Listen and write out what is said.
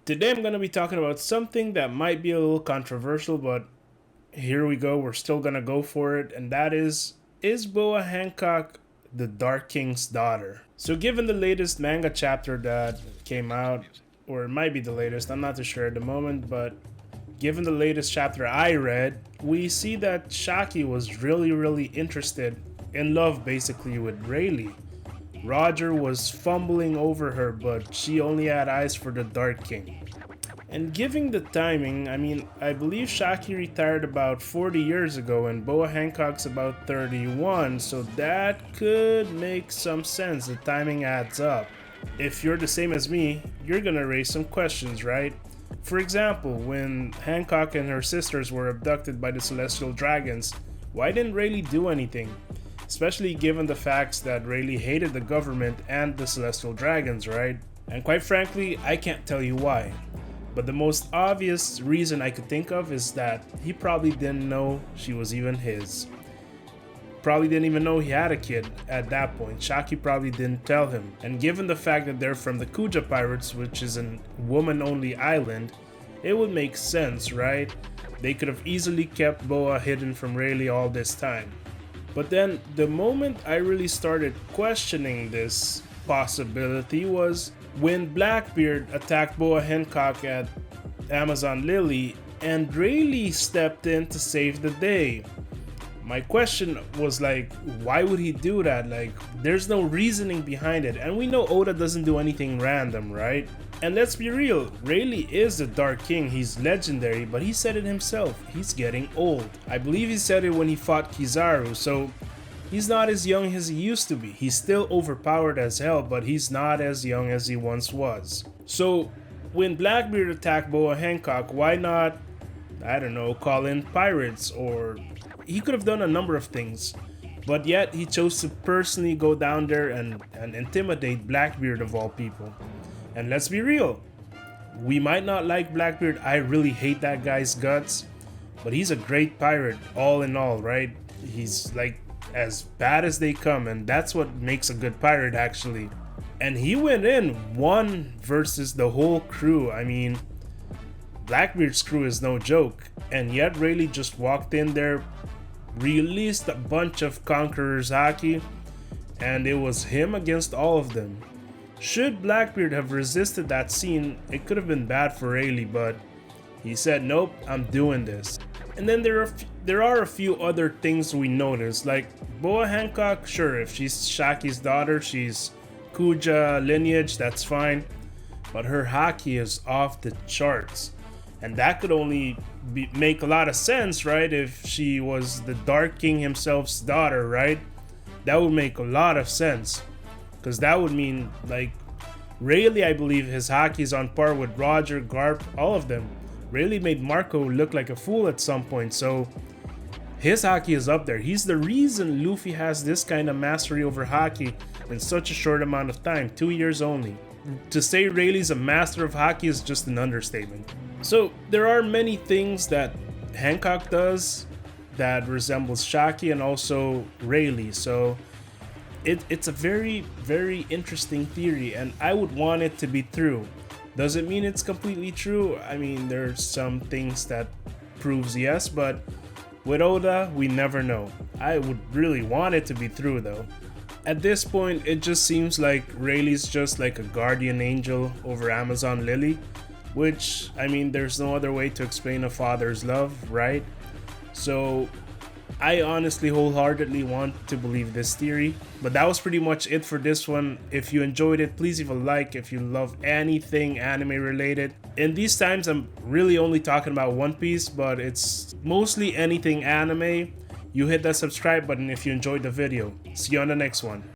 Today I'm going to be talking about something that might be a little controversial, but here we go. We're still going to go for it, and that is Boa Hancock the Dark King's daughter? So given the latest manga chapter that came out, or it might be the latest, I'm not too sure at the moment, but given the latest chapter I read, we see that Shaki was really interested, in love basically, with Rayleigh. Roger was fumbling over her, but she only had eyes for the Dark King. And given the timing, I believe Shaki retired about 40 years ago and Boa Hancock's about 31, so that could make some sense. The timing adds up. If you're the same as me, you're gonna raise some questions, right? For example, when Hancock and her sisters were abducted by the Celestial Dragons, why didn't Rayleigh do anything? Especially given the facts that Rayleigh hated the government and the Celestial Dragons, right? And quite frankly, I can't tell you why. But the most obvious reason I could think of is that he probably didn't know she was even his. Probably didn't even know he had a kid at that point. Shaki probably didn't tell him. And given the fact that they're from the Kuja Pirates, which is a woman-only island, it would make sense, right? They could have easily kept Boa hidden from Rayleigh all this time. But then, the moment I really started questioning this possibility was when Blackbeard attacked Boa Hancock at Amazon Lily and Rayleigh stepped in to save the day. My question was like, why would he do that? Like, there's no reasoning behind it, and we know Oda doesn't do anything random, right? And let's be real, Rayleigh is the Dark King, he's legendary, but he said it himself, he's getting old. I believe he said it when he fought Kizaru, so he's not as young as he used to be. He's still overpowered as hell, but he's not as young as he once was. So when Blackbeard attacked Boa Hancock, why not, I don't know, call in pirates? Or he could have done a number of things, but yet he chose to personally go down there and intimidate Blackbeard of all people. And let's be real, we might not like Blackbeard, I really hate that guy's guts, but he's a great pirate all in all, right? He's like as bad as they come, and that's what makes a good pirate actually. And he went in one versus the whole crew. I mean, Blackbeard's crew is no joke, and yet Rayleigh just walked in there, released a bunch of Conqueror's haki, and it was him against all of them. Should Blackbeard have resisted that scene, it could have been bad for Rayleigh, but he said, nope, I'm doing this. And then there are a few other things we noticed, like Boa Hancock, sure, if she's Shaki's daughter, she's Kuja lineage, that's fine, but her haki is off the charts. And that could only make a lot of sense, right? If she was the Dark King himself's daughter, right? That would make a lot of sense. Because that would mean, like, Rayleigh, I believe his haki is on par with Roger, Garp, all of them. Rayleigh made Marco look like a fool at some point, so his haki is up there. He's the reason Luffy has this kind of mastery over haki in such a short amount of time, 2 years only. To say Rayleigh's a master of haki is just an understatement. So there are many things that Hancock does that resembles Shaki and also Rayleigh, so it's a very interesting theory, and I would want it to be true. Does it mean it's completely true? I mean, there's some things that proves yes, but with Oda, we never know. I would really want it to be true though. At this point, it just seems like Rayleigh's just like a guardian angel over Amazon Lily, which, I mean, there's no other way to explain a father's love, right? So I honestly wholeheartedly want to believe this theory. But that was pretty much it for this one. If you enjoyed it, please leave a like if you love anything anime related. In these times, I'm really only talking about One Piece, but it's mostly anything anime. You hit that subscribe button if you enjoyed the video. See you on the next one.